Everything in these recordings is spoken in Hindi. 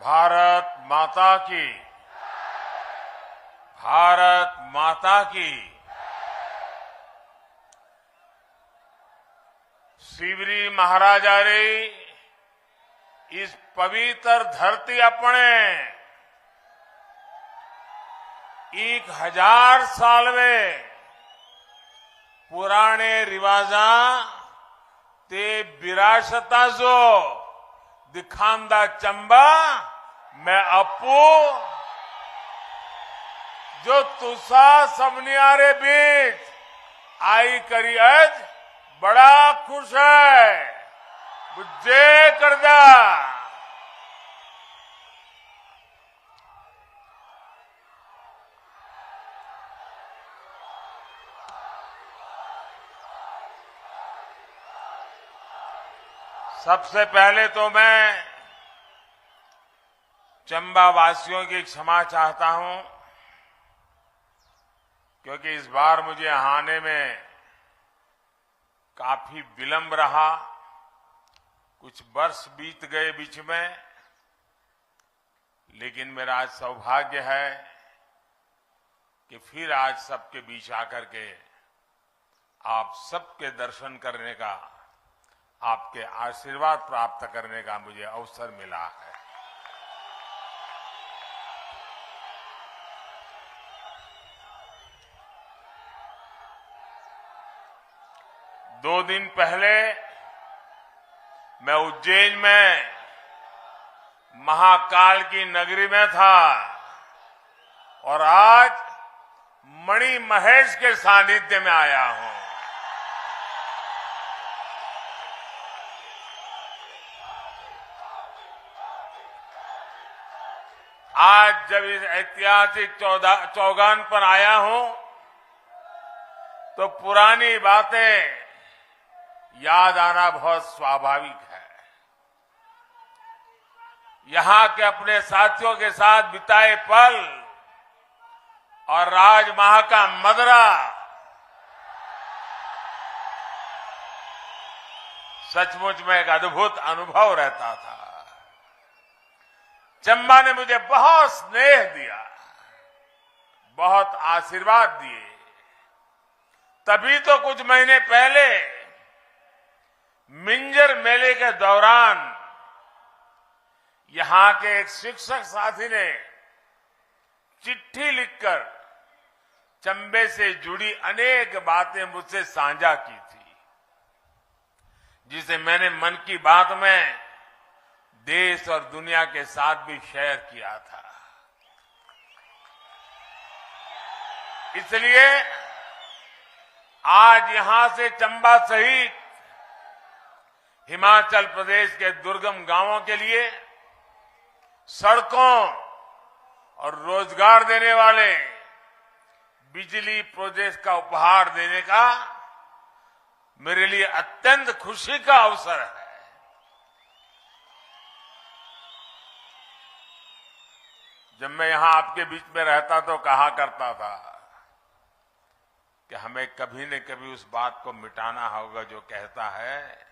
भारत माता की, भारत माता की। शिवरी महाराजा रे इस पवित्र धरती अपने 1000 साल में पुराने रिवाजा ते विरासता जो दिखांदा चंबा मैं अपू जो तुसा सबनियारे बीच आई करी अज बड़ा खुश है बुझे करदा। सबसे पहले तो मैं चंबा वासियों की क्षमा चाहता हूं क्योंकि इस बार मुझे यहां आने में काफी विलंब रहा। कुछ वर्ष बीत गए बीच में, लेकिन मेरा आज सौभाग्य है कि फिर आज सबके बीच आकर के आप सबके दर्शन करने का, आपके आशीर्वाद प्राप्त करने का मुझे अवसर मिला है। दो दिन पहले मैं उज्जैन में महाकाल की नगरी में था और आज मणि महेश के सानिध्य में आया हूं। आज जब इस ऐतिहासिक चौगान पर आया हूं तो पुरानी बातें याद आना बहुत स्वाभाविक है। यहां के अपने साथियों के साथ बिताए पल और राजमहल का मदरा सचमुच में एक अद्भुत अनुभव रहता था। चंबा ने मुझे बहुत स्नेह दिया, बहुत आशीर्वाद दिए। तभी तो कुछ महीने पहले मिंजर मेले के दौरान यहां के एक शिक्षक साथी ने चिट्ठी लिखकर चंबे से जुड़ी अनेक बातें मुझसे साझा की थी, जिसे मैंने मन की बात में देश और दुनिया के साथ भी शेयर किया था। इसलिए आज यहां से चंबा सहित हिमाचल प्रदेश के दुर्गम गांवों के लिए सड़कों और रोजगार देने वाले बिजली प्रोजेक्ट का उपहार देने का मेरे लिए अत्यंत खुशी का अवसर है। जब मैं यहां आपके बीच में रहता तो कहा करता था कि हमें कभी न कभी उस बात को मिटाना होगा जो कहता है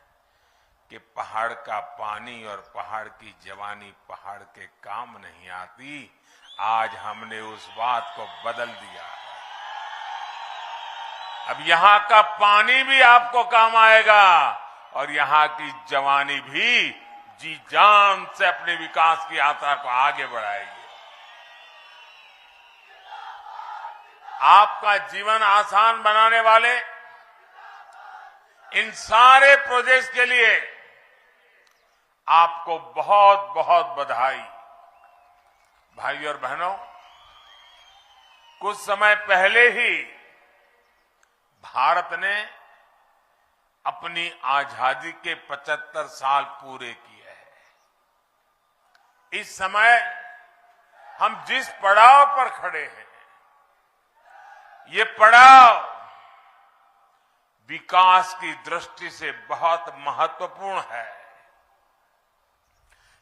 कि पहाड़ का पानी और पहाड़ की जवानी पहाड़ के काम नहीं आती। आज हमने उस बात को बदल दिया है। अब यहां का पानी भी आपको काम आएगा और यहां की जवानी भी जी जान से अपने विकास की यात्रा को आगे बढ़ाएगी। आपका जीवन आसान बनाने वाले इन सारे प्रोजेक्ट्स के लिए आपको बहुत बहुत बधाई। भाइयों और बहनों, कुछ समय पहले ही भारत ने अपनी आजादी के 75 साल पूरे किए हैं। इस समय हम जिस पड़ाव पर खड़े हैं, ये पड़ाव विकास की दृष्टि से बहुत महत्वपूर्ण है,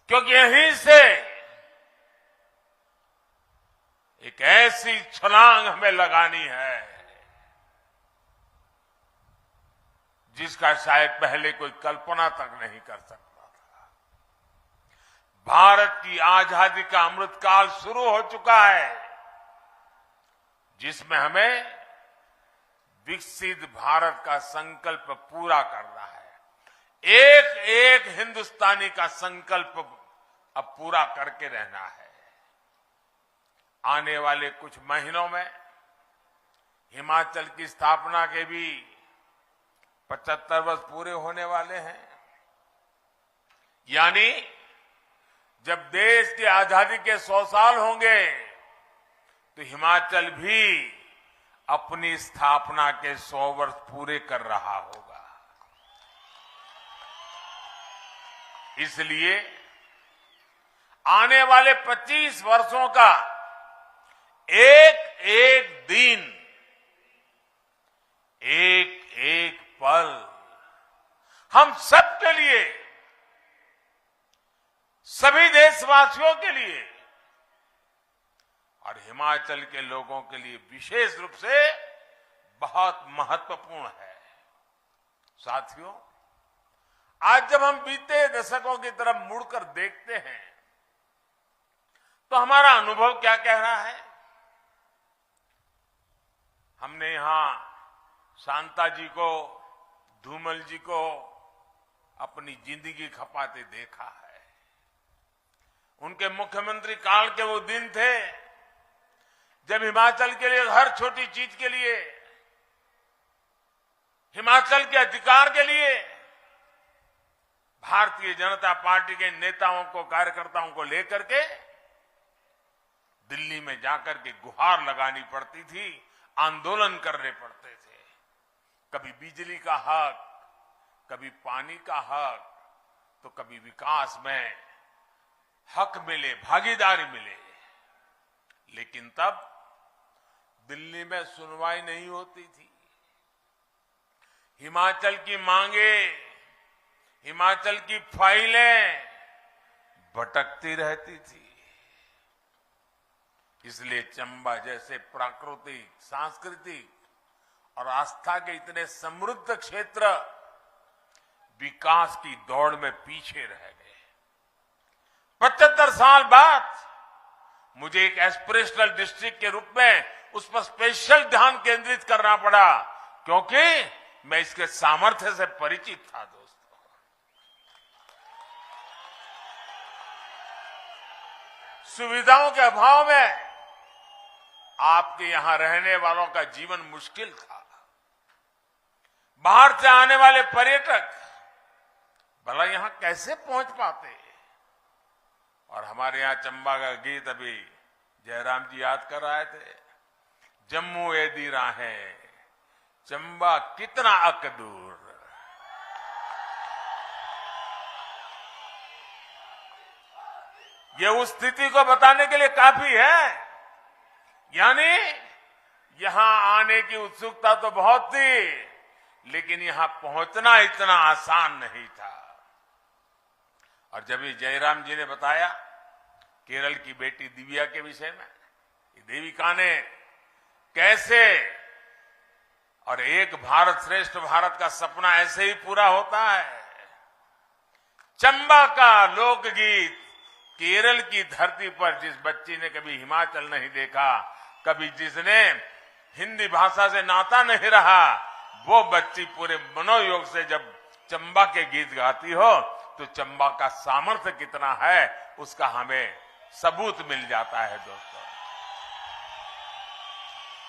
क्योंकि यहीं से एक ऐसी छलांग हमें लगानी है जिसका शायद पहले कोई कल्पना तक नहीं कर सकता था। भारत की आजादी का अमृतकाल शुरू हो चुका है, जिसमें हमें विकसित भारत का संकल्प पूरा करना है। एक एक हिंदुस्तानी का संकल्प अब पूरा करके रहना है। आने वाले कुछ महीनों में हिमाचल की स्थापना के भी 75 वर्ष पूरे होने वाले हैं। यानी जब देश की आजादी के 100 साल होंगे तो हिमाचल भी अपनी स्थापना के 100 वर्ष पूरे कर रहा होगा। इसलिए आने वाले 25 वर्षों का एक एक दिन, एक एक पल हम सबके लिए, सभी देशवासियों के लिए और हिमाचल के लोगों के लिए विशेष रूप से बहुत महत्वपूर्ण है। साथियों, आज जब हम बीते दशकों की तरफ मुड़कर देखते हैं तो हमारा अनुभव क्या कह रहा है? हमने यहां शांता जी को, धूमल जी को अपनी जिंदगी खपाते देखा है। उनके मुख्यमंत्री काल के वो दिन थे जब हिमाचल के लिए, हर छोटी चीज के लिए, हिमाचल के अधिकार के लिए भारतीय जनता पार्टी के नेताओं को, कार्यकर्ताओं को लेकर के दिल्ली में जाकर के गुहार लगानी पड़ती थी, आंदोलन करने पड़ते थे। कभी बिजली का हक, कभी पानी का हक, तो कभी विकास में हक मिले, भागीदारी मिले। लेकिन तब दिल्ली में सुनवाई नहीं होती थी। हिमाचल की मांगे, हिमाचल की फाइलें भटकती रहती थी। इसलिए चंबा जैसे प्राकृतिक, सांस्कृतिक और आस्था के इतने समृद्ध क्षेत्र विकास की दौड़ में पीछे रह गए। 75 साल बाद मुझे एक एस्पिरेशनल डिस्ट्रिक्ट के रूप में उस पर स्पेशल ध्यान केंद्रित करना पड़ा, क्योंकि मैं इसके सामर्थ्य से परिचित था। दोस्तों, सुविधाओं के अभाव में आपके यहां रहने वालों का जीवन मुश्किल था। बाहर से आने वाले पर्यटक भला यहां कैसे पहुंच पाते? और हमारे यहां चंबा का गीत अभी जयराम जी याद कर रहे थे, जम्मू एदी राहें चंबा कितना अक दूर। ये उस स्थिति को बताने के लिए काफी है। यानी यहां आने की उत्सुकता तो बहुत थी, लेकिन यहां पहुंचना इतना आसान नहीं था। और जब ये जयराम जी ने बताया केरल की बेटी दिव्या के विषय में, देविका ने कैसे, और एक भारत श्रेष्ठ भारत का सपना ऐसे ही पूरा होता है। चंबा का लोकगीत केरल की धरती पर, जिस बच्ची ने कभी हिमाचल नहीं देखा, कभी जिसने हिंदी भाषा से नाता नहीं रहा, वो बच्ची पूरे मनोयोग से जब चंबा के गीत गाती हो तो चंबा का सामर्थ्य कितना है उसका हमें सबूत मिल जाता है। दोस्तों,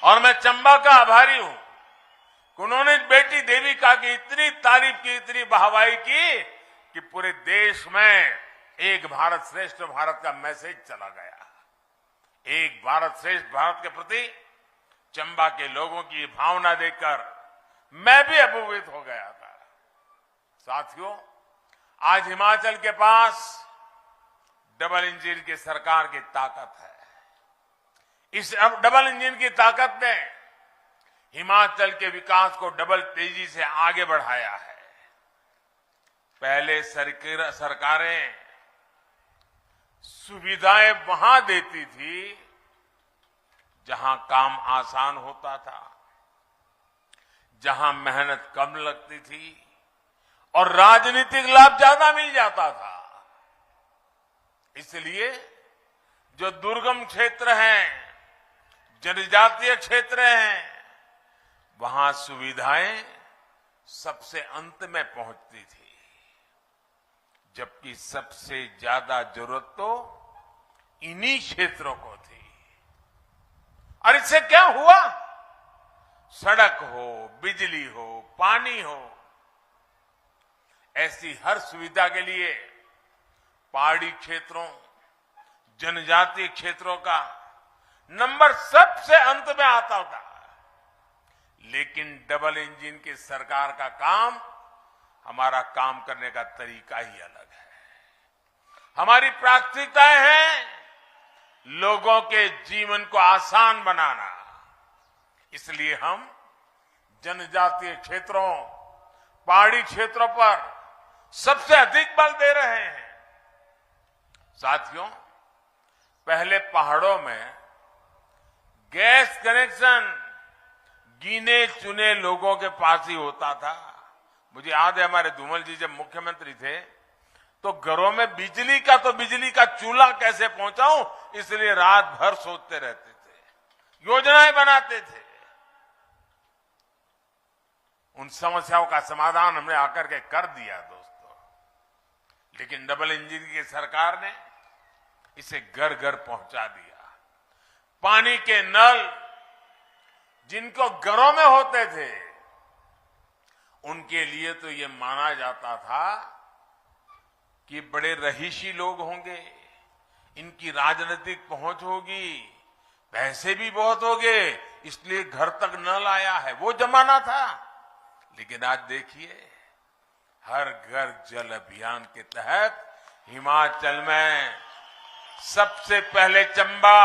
और मैं चंबा का आभारी हूं कि उन्होंने बेटी देविका की इतनी तारीफ की, इतनी वाहवाही की कि पूरे देश में एक भारत श्रेष्ठ भारत का मैसेज चला गया। एक भारत श्रेष्ठ भारत के प्रति चंबा के लोगों की ये भावना देखकर मैं भी अभिभूत हो गया था। साथियों, आज हिमाचल के पास डबल इंजन की सरकार की ताकत है। इस डबल इंजन की ताकत ने हिमाचल के विकास को डबल तेजी से आगे बढ़ाया है। पहले सरकारें सुविधाएं वहां देती थी जहां काम आसान होता था, जहां मेहनत कम लगती थी और राजनीतिक लाभ ज्यादा मिल जाता था। इसलिए जो दुर्गम क्षेत्र हैं, जनजातीय क्षेत्र हैं, वहां सुविधाएं सबसे अंत में पहुंचती थी, जबकि सबसे ज्यादा जरूरत तो इन्हीं क्षेत्रों को थी। और इससे क्या हुआ? सड़क हो, बिजली हो, पानी हो, ऐसी हर सुविधा के लिए पहाड़ी क्षेत्रों, जनजातीय क्षेत्रों का नंबर सबसे अंत में आता था। लेकिन डबल इंजन की सरकार का काम, हमारा काम करने का तरीका ही अलग है। हमारी प्राथमिकताएं हैं लोगों के जीवन को आसान बनाना। इसलिए हम जनजातीय क्षेत्रों, पहाड़ी क्षेत्रों पर सबसे अधिक बल दे रहे हैं। साथियों, पहले पहाड़ों में गैस कनेक्शन गिने चुने लोगों के पास ही होता था। मुझे याद है हमारे धूमल जी जब मुख्यमंत्री थे तो घरों में बिजली का चूल्हा कैसे पहुंचाऊं, इसलिए रात भर सोचते रहते थे, योजनाएं बनाते थे। उन समस्याओं का समाधान हमने आकर के कर दिया दोस्तों। लेकिन डबल इंजन की सरकार ने इसे घर घर पहुंचा दिया। पानी के नल जिनको घरों में होते थे, उनके लिए तो ये माना जाता था कि बड़े रहीशी लोग होंगे, इनकी राजनीतिक पहुंच होगी, पैसे भी बहुत होंगे, इसलिए घर तक नल आया है। वो जमाना था। लेकिन आज देखिए, हर घर जल अभियान के तहत हिमाचल में सबसे पहले चंबा,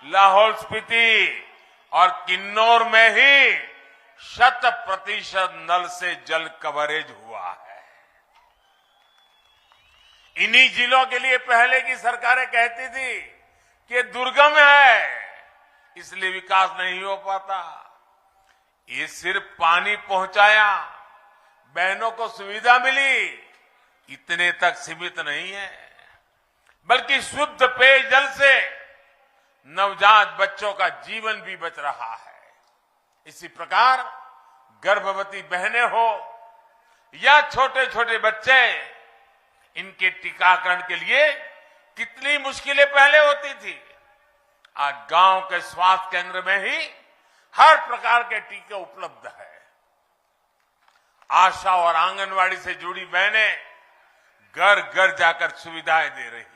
लाहौल स्पीति और किन्नौर में ही 100% नल से जल कवरेज हुआ है। इन्हीं जिलों के लिए पहले की सरकारें कहती थी कि दुर्गम है, इसलिए विकास नहीं हो पाता। ये सिर्फ पानी पहुंचाया, बहनों को सुविधा मिली, इतने तक सीमित नहीं है, बल्कि शुद्ध पेयजल से नवजात बच्चों का जीवन भी बच रहा है। इसी प्रकार गर्भवती बहनें हो या छोटे छोटे बच्चे, इनके टीकाकरण के लिए कितनी मुश्किलें पहले होती थी। आज गांव के स्वास्थ्य केंद्र में ही हर प्रकार के टीके उपलब्ध है। आशा और आंगनवाड़ी से जुड़ी बहनें घर घर जाकर सुविधाएं दे रही है।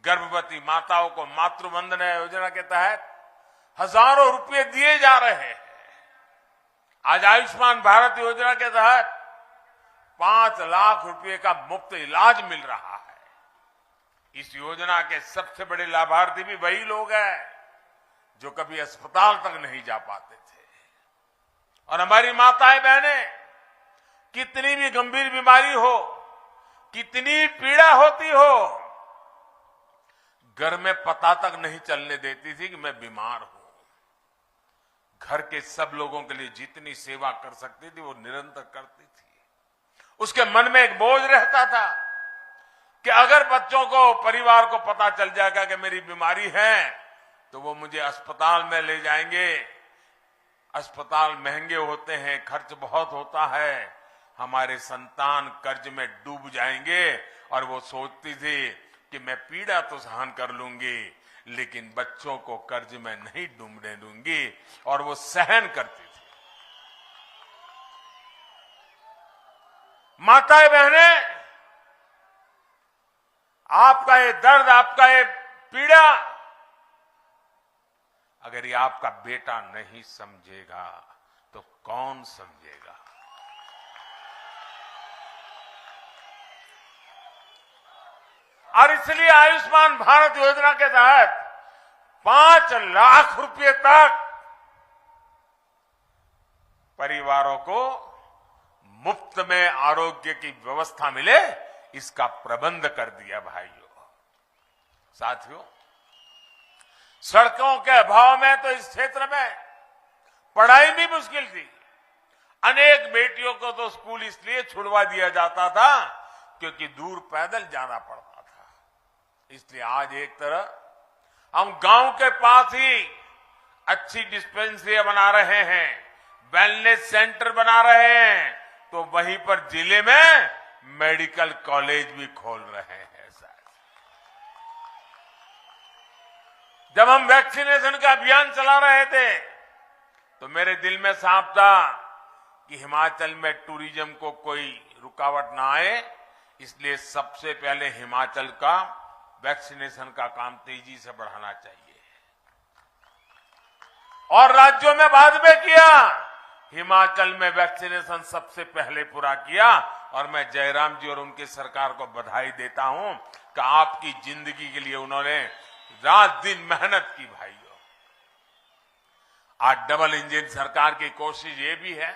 गर्भवती माताओं को मातृ वंदना योजना के तहत हजारों रुपए दिए जा रहे हैं। आज आयुष्मान भारत योजना के तहत 5 लाख रुपए का मुफ्त इलाज मिल रहा है। इस योजना के सबसे बड़े लाभार्थी भी वही लोग हैं जो कभी अस्पताल तक नहीं जा पाते थे। और हमारी माताएं बहनें, कितनी भी गंभीर बीमारी हो, कितनी पीड़ा होती हो, घर में पता तक नहीं चलने देती थी कि मैं बीमार हूं। घर के सब लोगों के लिए जितनी सेवा कर सकती थी वो निरंतर करती थी। उसके मन में एक बोझ रहता था कि अगर बच्चों को, परिवार को पता चल जाएगा कि मेरी बीमारी है, तो वो मुझे अस्पताल में ले जाएंगे। अस्पताल महंगे होते हैं, खर्च बहुत होता है, हमारे संतान कर्ज में डूब जाएंगे। और वो सोचती थी कि मैं पीड़ा तो सहन कर लूंगी, लेकिन बच्चों को कर्ज में नहीं डूबने दूंगी, और वो सहन करती थी। माताएं बहनें, आपका ये दर्द, आपका ये पीड़ा अगर ये आपका बेटा नहीं समझेगा तो कौन समझेगा? और इसलिए आयुष्मान भारत योजना के तहत 5 लाख रुपए तक परिवारों को मुफ्त में आरोग्य की व्यवस्था मिले, इसका प्रबंध कर दिया भाइयों। साथियों, सड़कों के अभाव में तो इस क्षेत्र में पढ़ाई भी मुश्किल थी। अनेक बेटियों को तो स्कूल इसलिए छुड़वा दिया जाता था क्योंकि दूर पैदल जाना पड़ता था। इसलिए आज एक तरह हम गांव के पास ही अच्छी डिस्पेंसरी बना रहे हैं, वेलनेस सेंटर बना रहे हैं, तो वहीं पर जिले में मेडिकल कॉलेज भी खोल रहे हैं साहब। जब हम वैक्सीनेशन का अभियान चला रहे थे तो मेरे दिल में साफ था कि हिमाचल में टूरिज्म को कोई रुकावट ना आए, इसलिए सबसे पहले हिमाचल का वैक्सीनेशन का काम तेजी से बढ़ाना चाहिए और राज्यों में बाद में किया। हिमाचल में वैक्सीनेशन सबसे पहले पूरा किया और मैं जयराम जी और उनकी सरकार को बधाई देता हूं कि आपकी जिंदगी के लिए उन्होंने रात दिन मेहनत की भाइयों। आज डबल इंजन सरकार की कोशिश ये भी है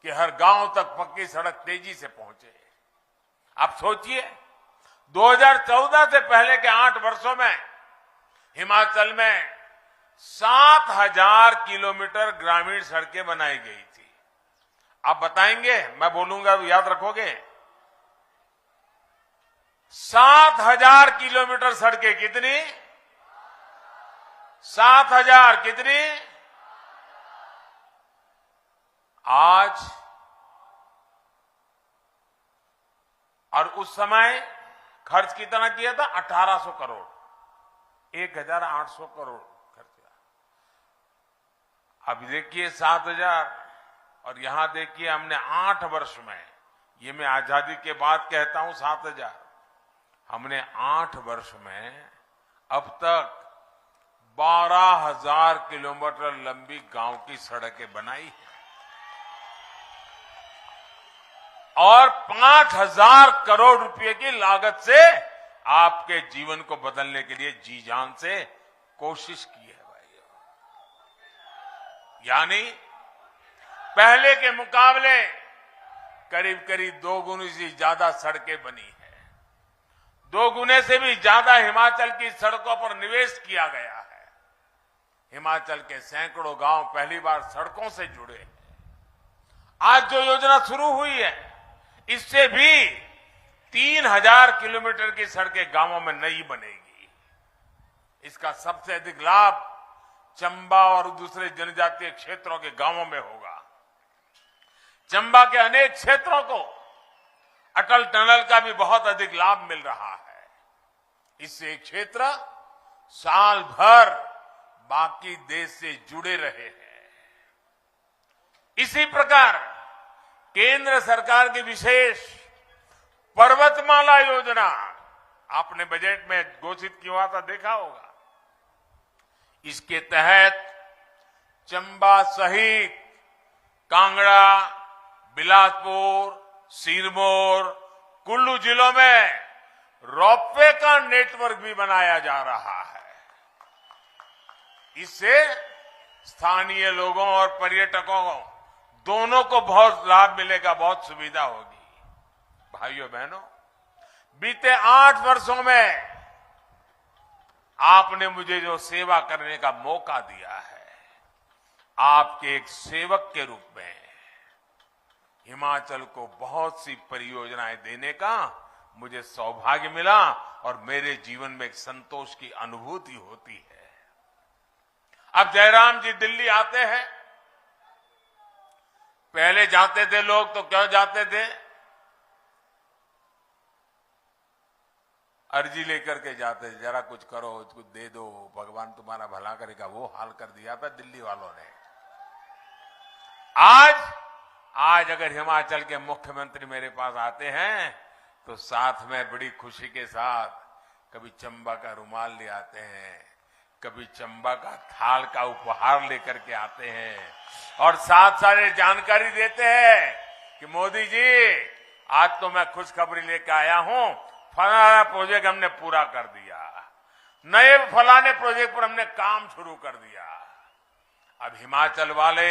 कि हर गांव तक पक्की सड़क तेजी से पहुंचे। आप सोचिए 2014 से पहले के 8 वर्षों में हिमाचल में 7,000 किलोमीटर ग्रामीण सड़कें बनाई गई थी। आप बताएंगे, मैं बोलूंगा याद रखोगे? 7,000 किलोमीटर सड़कें कितनी? 7,000 कितनी? आज और उस समय खर्च कितना किया था? 1,800 करोड़, 1,800 करोड़ खर्च किया। अब देखिए 7,000 और यहां देखिए हमने 8 वर्ष में, ये मैं आजादी के बाद कहता हूं 7,000, हमने 8 वर्ष में अब तक 12,000 किलोमीटर लंबी गांव की सड़कें बनाई है और 5,000 करोड़ रुपए की लागत से आपके जीवन को बदलने के लिए जी जान से कोशिश की है भाई। यानी पहले के मुकाबले करीब करीब 2 गुनी से ज्यादा सड़कें बनी है, 2 गुने से भी ज्यादा हिमाचल की सड़कों पर निवेश किया गया है। हिमाचल के सैकड़ों गांव पहली बार सड़कों से जुड़े हैं। आज जो योजना शुरू हुई है इससे भी 3,000 किलोमीटर की सड़कें गांवों में नई बनेगी। इसका सबसे अधिक लाभ चंबा और दूसरे जनजातीय क्षेत्रों के गांवों में होगा। चंबा के अनेक क्षेत्रों को अटल टनल का भी बहुत अधिक लाभ मिल रहा है। इससे क्षेत्र साल भर बाकी देश से जुड़े रहे हैं। इसी प्रकार केंद्र सरकार की विशेष पर्वतमाला योजना आपने बजट में घोषित किया था, देखा होगा। इसके तहत चंबा सहित कांगड़ा, बिलासपुर, सिरमौर, कुल्लू जिलों में रोपवे का नेटवर्क भी बनाया जा रहा है। इससे स्थानीय लोगों और पर्यटकों दोनों को बहुत लाभ मिलेगा, बहुत सुविधा होगी। भाइयों बहनों, बीते 8 वर्षों में आपने मुझे जो सेवा करने का मौका दिया है, आपके एक सेवक के रूप में हिमाचल को बहुत सी परियोजनाएं देने का मुझे सौभाग्य मिला और मेरे जीवन में एक संतोष की अनुभूति होती है। अब जयराम जी दिल्ली आते हैं, पहले जाते थे लोग तो क्यों जाते थे? अर्जी लेकर के जाते थे, जरा कुछ करो, कुछ दे दो, भगवान तुम्हारा भला करेगा। वो हाल कर दिया था दिल्ली वालों ने। आज अगर हिमाचल के मुख्यमंत्री मेरे पास आते हैं तो साथ में बड़ी खुशी के साथ कभी चंबा का रुमाल ले आते हैं, कभी चंबा का थाल का उपहार लेकर के आते हैं और साथ सारे जानकारी देते हैं कि मोदी जी आज तो मैं खुशखबरी लेकर आया हूं, फलाना प्रोजेक्ट हमने पूरा कर दिया, नए फलाने प्रोजेक्ट पर हमने काम शुरू कर दिया। अब हिमाचल वाले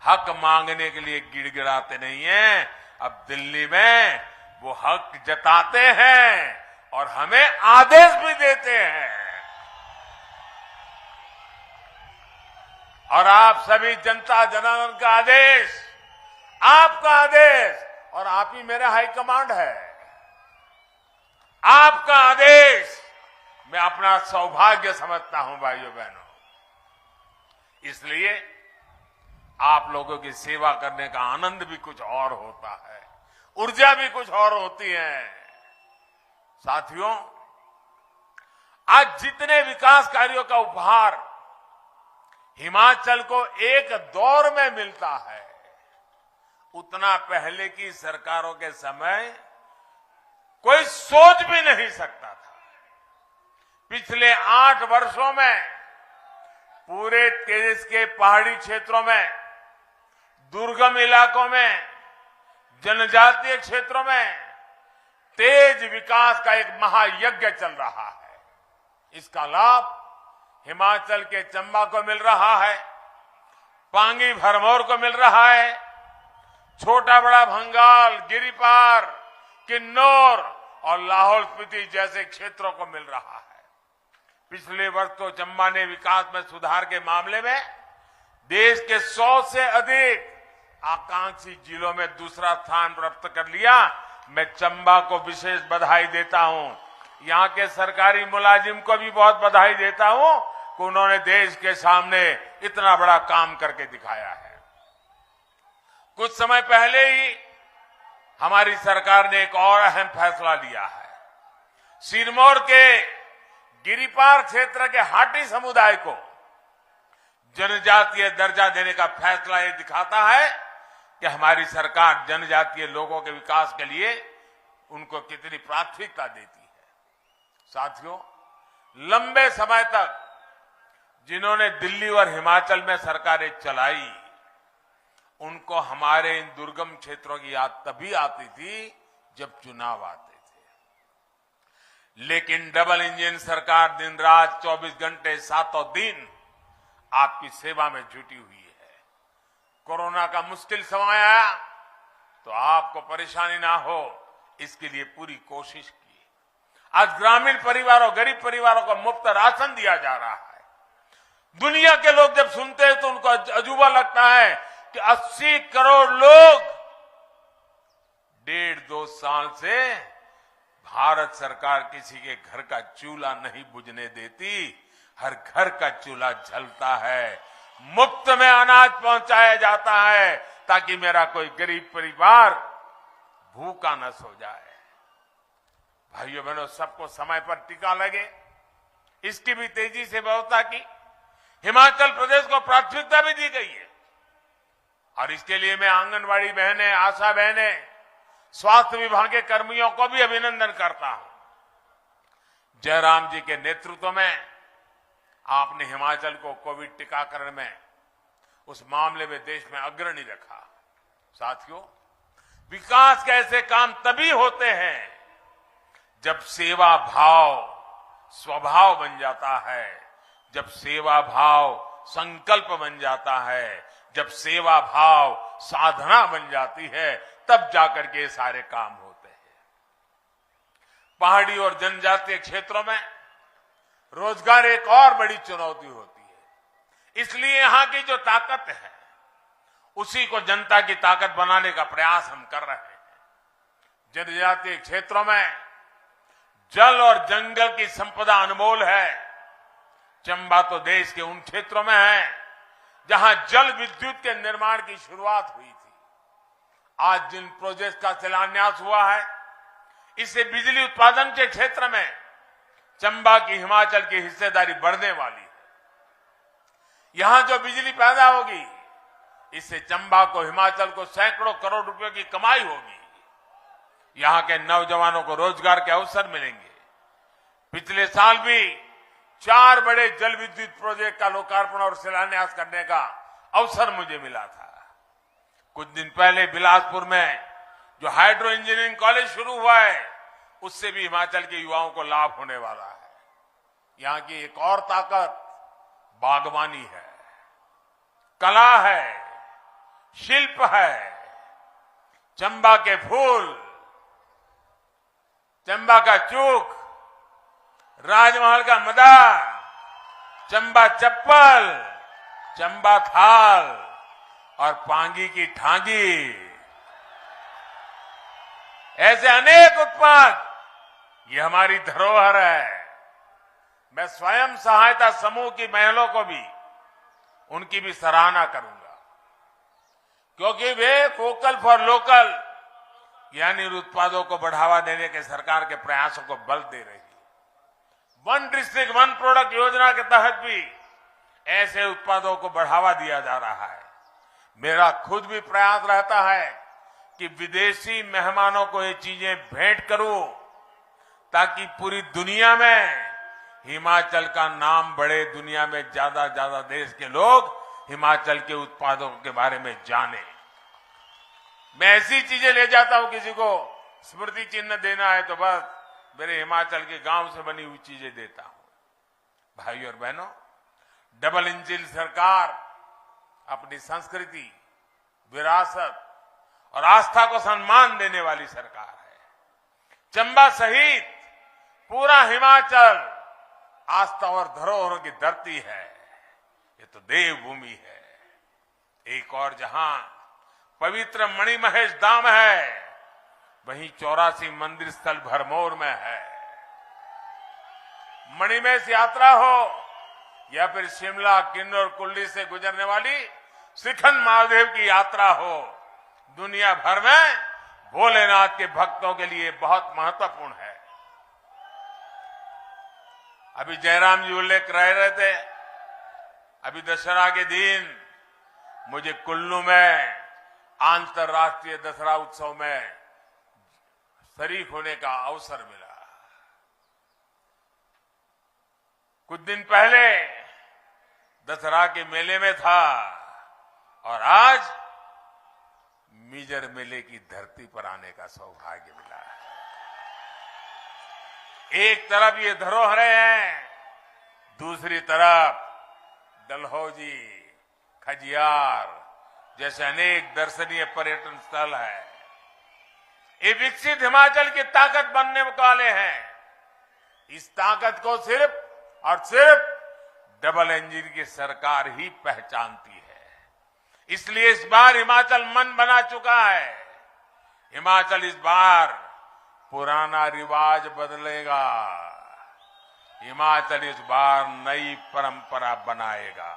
हक मांगने के लिए गिड़गिड़ाते नहीं हैं, अब दिल्ली में वो हक जताते हैं और हमें आदेश भी देते हैं। और आप सभी जनता जनार्दन का आदेश, आपका आदेश, और आप ही मेरे हाईकमांड है। आपका आदेश मैं अपना सौभाग्य समझता हूं भाइयों बहनों। इसलिए आप लोगों की सेवा करने का आनंद भी कुछ और होता है, ऊर्जा भी कुछ और होती है। साथियों, आज जितने विकास कार्यों का उपहार हिमाचल को एक दौर में मिलता है, उतना पहले की सरकारों के समय कोई सोच भी नहीं सकता था। पिछले 8 वर्षों में पूरे देश के पहाड़ी क्षेत्रों में, दुर्गम इलाकों में, जनजातीय क्षेत्रों में तेज विकास का एक महायज्ञ चल रहा है। इसका लाभ हिमाचल के चंबा को मिल रहा है, पांगी भरमौर को मिल रहा है, छोटा बड़ा भंगाल, गिरिपार, किन्नौर और लाहौल स्पीति जैसे क्षेत्रों को मिल रहा है। पिछले वर्ष तो चंबा ने विकास में सुधार के मामले में देश के 100 से अधिक आकांक्षी जिलों में दूसरा स्थान प्राप्त कर लिया। मैं चंबा को विशेष बधाई देता हूं। यहां के सरकारी मुलाजिम को भी बहुत बधाई देता हूं कि उन्होंने देश के सामने इतना बड़ा काम करके दिखाया है। कुछ समय पहले ही हमारी सरकार ने एक और अहम फैसला लिया है। सिरमौर के गिरिपार क्षेत्र के हाटी समुदाय को जनजातीय दर्जा देने का फैसला ये दिखाता है कि हमारी सरकार जनजातीय लोगों के विकास के लिए उनको कितनी प्राथमिकता देती है। साथियों, लंबे समय तक जिन्होंने दिल्ली और हिमाचल में सरकारें चलाई, उनको हमारे इन दुर्गम क्षेत्रों की याद तभी आती थी जब चुनाव आते थे। लेकिन डबल इंजन सरकार दिन रात 24 घंटे 7 दिन आपकी सेवा में जुटी हुई है। कोरोना का मुश्किल समय आया तो आपको परेशानी ना हो, इसके लिए पूरी कोशिश की। आज ग्रामीण परिवारों, गरीब परिवारों को मुफ्त राशन दिया जा रहा है। दुनिया के लोग जब सुनते हैं तो उनको अजूबा लगता है कि 80 करोड़ लोग 1.5-2 साल से भारत सरकार किसी के घर का चूल्हा नहीं बुझने देती। हर घर का चूल्हा जलता है, मुफ्त में अनाज पहुंचाया जाता है ताकि मेरा कोई गरीब परिवार भूखा न सो जाए। भाइयों बहनों, सबको समय पर टीका लगे, इसकी भी तेजी से व्यवस्था की। हिमाचल प्रदेश को प्राथमिकता भी दी गई है और इसके लिए मैं आंगनबाड़ी बहनें, आशा बहनें, स्वास्थ्य विभाग के कर्मियों को भी अभिनंदन करता हूं। जयराम जी के नेतृत्व में आपने हिमाचल को कोविड टीकाकरण में, उस मामले में देश में अग्रणी रखा। साथियों, विकास के ऐसे काम तभी होते हैं जब सेवा भाव स्वभाव बन जाता है, जब सेवा भाव संकल्प बन जाता है, जब सेवा भाव साधना बन जाती है, तब जाकर के ये सारे काम होते हैं। पहाड़ी और जनजातीय क्षेत्रों में रोजगार एक और बड़ी चुनौती होती है। इसलिए यहां की जो ताकत है, उसी को जनता की ताकत बनाने का प्रयास हम कर रहे हैं। जनजातीय क्षेत्रों में जल और जंगल की संपदा अनमोल है। चंबा तो देश के उन क्षेत्रों में है जहां जल विद्युत के निर्माण की शुरुआत हुई थी। आज जिन प्रोजेक्ट का शिलान्यास हुआ है, इससे बिजली उत्पादन के क्षेत्र में चंबा की, हिमाचल की हिस्सेदारी बढ़ने वाली है। यहां जो बिजली पैदा होगी, इससे चंबा को, हिमाचल को सैकड़ों करोड़ रुपए की कमाई होगी। यहां के नौजवानों को रोजगार के अवसर मिलेंगे। पिछले साल भी 4 बड़े जल विद्युत प्रोजेक्ट का लोकार्पण और शिलान्यास करने का अवसर मुझे मिला था। कुछ दिन पहले बिलासपुर में जो हाइड्रो इंजीनियरिंग कॉलेज शुरू हुआ है, उससे भी हिमाचल के युवाओं को लाभ होने वाला है। यहां की एक और ताकत बागवानी है, कला है, शिल्प है। चंबा के फूल, चंबा का चूक, राजमहल का मदा, चंबा चप्पल, चंबा थाल और पांगी की ठांगी, ऐसे अनेक उत्पाद ये हमारी धरोहर है। मैं स्वयं सहायता समूह की महिलाओं को भी, उनकी भी सराहना करूंगा, क्योंकि वे वोकल फॉर लोकल यानी उत्पादों को बढ़ावा देने के सरकार के प्रयासों को बल दे रही है। वन डिस्ट्रिक्ट वन प्रोडक्ट योजना के तहत भी ऐसे उत्पादों को बढ़ावा दिया जा रहा है। मेरा खुद भी प्रयास रहता है कि विदेशी मेहमानों को ये चीजें भेंट करूं, ताकि पूरी दुनिया में हिमाचल का नाम बढ़े, दुनिया में ज्यादा देश के लोग हिमाचल के उत्पादों के बारे में जाने। मैं ऐसी चीजें ले जाता हूं, किसी को स्मृति चिन्ह देना है तो बस मेरे हिमाचल के गांव से बनी हुई चीजें देता हूं। भाई और बहनों, डबल इंजन सरकार अपनी संस्कृति, विरासत और आस्था को सम्मान देने वाली सरकार है। चंबा सहित पूरा हिमाचल आस्था और धरोहरों की धरती है। ये तो देवभूमि है। एक और जहां पवित्र मणिमहेश धाम है, वहीं 84 मंदिर स्थल भरमौर में है। मणिमहेश यात्रा हो या फिर शिमला, किन्नौर, कुल्ली से गुजरने वाली श्रीखंड महादेव की यात्रा हो, दुनिया भर में भोलेनाथ के भक्तों के लिए बहुत महत्वपूर्ण है। अभी जयराम जी उल्लेख कर रहे थे, अभी दशहरा के दिन मुझे कुल्लू में अंतर्राष्ट्रीय दशहरा उत्सव में शरीक होने का अवसर मिला। कुछ दिन पहले दशहरा के मेले में था और आज मिजर मेले की धरती पर आने का सौभाग्य मिला है। एक तरफ ये धरोहरें हैं, दूसरी तरफ डलहौजी, खजियार जैसे अनेक दर्शनीय पर्यटन स्थल है। ये विकसित हिमाचल की ताकत बनने वाले हैं। इस ताकत को सिर्फ और सिर्फ डबल इंजन की सरकार ही पहचानती है। इसलिए इस बार हिमाचल मन बना चुका है। हिमाचल इस बार पुराना रिवाज बदलेगा। हिमाचल इस बार नई परंपरा बनाएगा।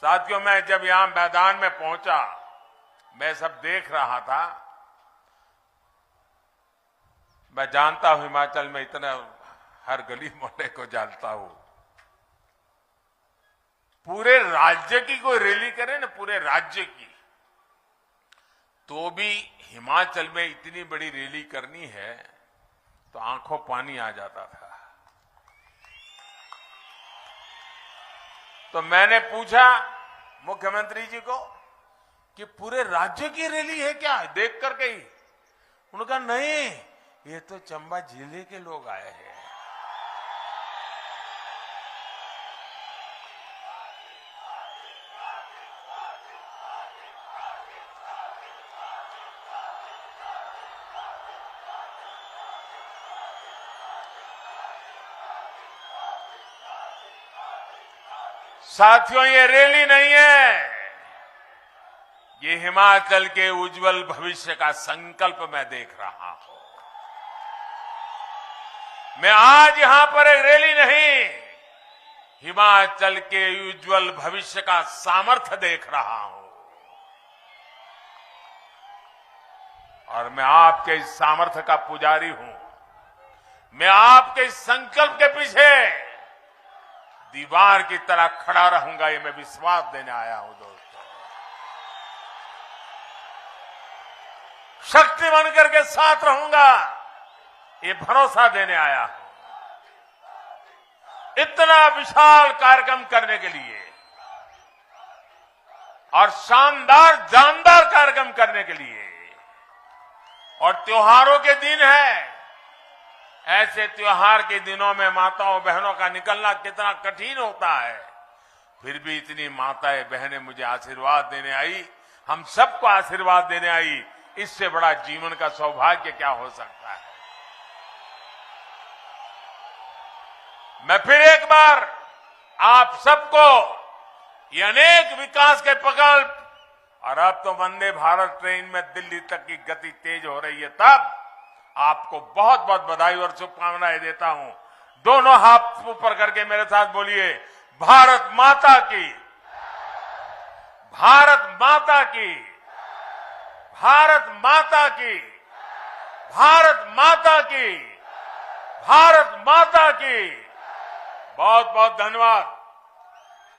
साथियों, मैं जब यहां मैदान में पहुंचा, मैं सब देख रहा था। मैं जानता हूं हिमाचल में इतना, हर गली मोहल्ले को जानता हूं। पूरे राज्य की कोई रैली करे ना, पूरे राज्य की, तो भी हिमाचल में इतनी बड़ी रैली करनी है तो आंखों पानी आ जाता था। तो मैंने पूछा मुख्यमंत्री जी को कि पूरे राज्य की रैली है क्या, देख करके ही? उन्होंने कहा नहीं, ये तो चंबा जिले के लोग आए हैं। साथियों, ये रैली नहीं है, ये हिमाचल के उज्जवल भविष्य का संकल्प मैं देख रहा हूं। मैं आज यहां पर एक रैली नहीं, हिमाचल के उज्जवल भविष्य का सामर्थ्य देख रहा हूं। और मैं आपके इस सामर्थ्य का पुजारी हूं। मैं आपके इस संकल्प के पीछे दीवार की तरह खड़ा रहूंगा, ये मैं विश्वास देने आया हूं। दोस्तों, शक्ति बनकर के साथ रहूंगा, ये भरोसा देने आया हूं। इतना विशाल कार्यक्रम करने के लिए और शानदार जानदार कार्यक्रम करने के लिए, और त्योहारों के दिन है, ऐसे त्योहार के दिनों में माताओं बहनों का निकलना कितना कठिन होता है, फिर भी इतनी माताएं बहनें मुझे आशीर्वाद देने आई, हम सबको आशीर्वाद देने आई। इससे बड़ा जीवन का सौभाग्य क्या हो सकता है। मैं फिर एक बार आप सबको ये अनेक विकास के प्रकल्प, और अब तो वंदे भारत ट्रेन में दिल्ली तक की गति तेज हो रही है, तब आपको बहुत बहुत बधाई और शुभकामनाएं देता हूं। दोनों हाथ ऊपर करके मेरे साथ बोलिए, भारत माता की, भारत माता की, भारत माता की, भारत माता की, भारत माता की। बहुत बहुत धन्यवाद।